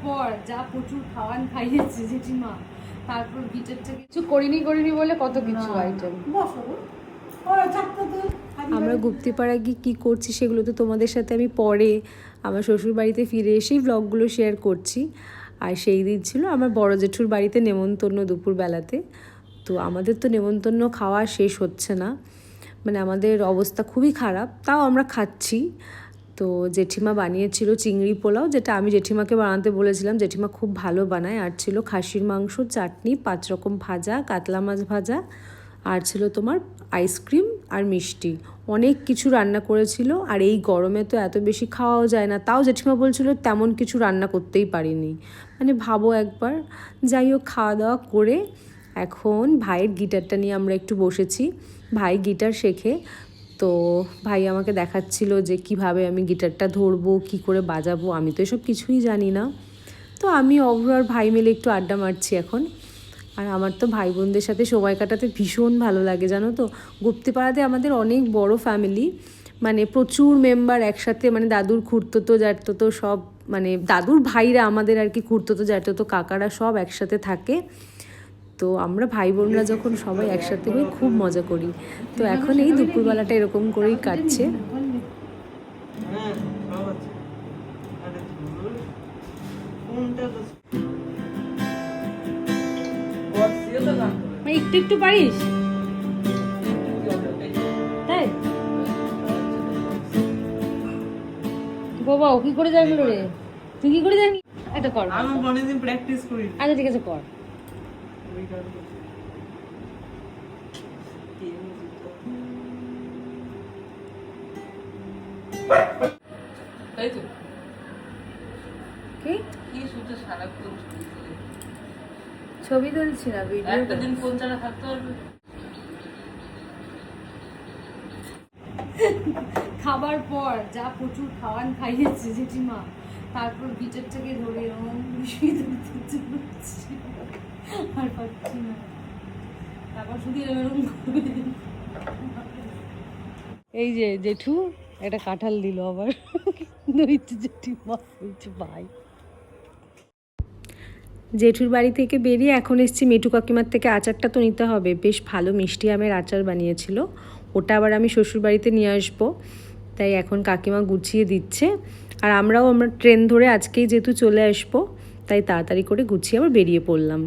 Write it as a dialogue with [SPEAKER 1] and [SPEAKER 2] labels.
[SPEAKER 1] পর যা প্রচুর খাওয়ান খাইয়েছে জেঠিমা, তারপর গিটারটা কিছু করিনি বলে কত কিছু আইটেম। আমরা গুপ্তিপাড়া গিয়ে কী করছি সেগুলো তো তোমাদের সাথে আমি পরে আমার শ্বশুর বাড়িতে ফিরে এসেই ব্লগগুলো শেয়ার করছি। আর সেই দিন ছিল আমার বড় জেঠুর বাড়িতে নেমন্তন্ন দুপুরবেলাতে। তো আমাদের তো নেমন্তন্ন খাওয়া শেষ হচ্ছে না, মানে আমাদের অবস্থা খুবই খারাপ, তাও আমরা খাচ্ছি। তো জেঠিমা বানিয়েছিল চিংড়ি পোলাও, যেটা আমি জেঠিমাকে বানাতে বলেছিলাম, জেঠিমা খুব ভালো বানায়। আর ছিল খাসির মাংস, চাটনি, 5 রকম ভাজা, কাতলা মাছ ভাজা, আর ছিল তোমার আইসক্রিম আর মিষ্টি, অনেক কিছু রান্না করেছিল। আর এই গরমে তো এত বেশি খাওয়াও যায় না, তাও জেঠিমা বলছিল তেমন কিছু রান্না করতেই পারিনি, মানে ভাবো একবার। যাই হোক, খাওয়া দাওয়া করে এখন ভাইয়ের গিটারটা নিয়ে আমরা একটু বসেছি। ভাই গিটার শেখে, তো ভাই আমাকে দেখাচ্ছিল যে কিভাবে আমি গিটারটা ধরবো, কি করে বাজাবো। আমি তো এসব কিছুই জানি না। তো আমি অভ্র আর ভাই মিলে একটু আড্ডা মারছি এখন। আর আমার তো ভাই বোনদের সাথে সময় কাটাতে ভীষণ ভালো লাগে, জানো তো। গুপ্তিপাড়াতে আমাদের অনেক বড় ফ্যামিলি, মানে প্রচুর মেম্বার একসাথে, মানে দাদুর খুড়তুতো জ্যাঠতুতো সব, মানে দাদুর ভাইরা আমাদের আর কি, খুড়তুতো জ্যাঠতুতো কাকারা সব একসাথে থাকে। তো আমরা ভাই বোনরা যখন সবাই একসাথে হয়ে খুব মজা করি। তো এখন এই দুপুরবেলাটা এরকম করেই কাটছে। একটু একটু পারিস তাই বাবা, ও কি করে জানলো রে? তুই কি করে জানি? এটা কর, আমি অনেকদিন প্র্যাকটিস করি। আচ্ছা ঠিক আছে, কর। তাই তো কি কি শুধু সারাক্ষণ ছবি তুলছি না, ভিডিও। একটা দিন ফোন ছাড়া থাকতে পারবে? খাবার পর যা প্রচুর খাওয়ান খাইয়েছে জেঠিমা, তারপর গিটারটাকে ধরে এরকম আর পাচ্ছি না, তারপর শুধু এরকম। এই যে জেঠু একটা কাঁঠাল দিল আবার, জেঠিমা বলছে ভাই। জেঠুর বাড়ি থেকে বেরিয়ে এখন এসেছি মেটু কাকিমার থেকে আচারটা তো নিতে হবে, বেশ ভালো মিষ্টি আমের আচার বানিয়েছিল, ওটা আবার আমি শ্বশুর বাড়িতে নিয়ে আসবো। তাই এখন কাকিমা গুছিয়ে দিচ্ছে। আর আমরা ট্রেন ধরে আজকেই যেহেতু চলে আসবো, তাই তাড়াতাড়ি করে গুছিয়ে আবার বেরিয়ে পড়লাম।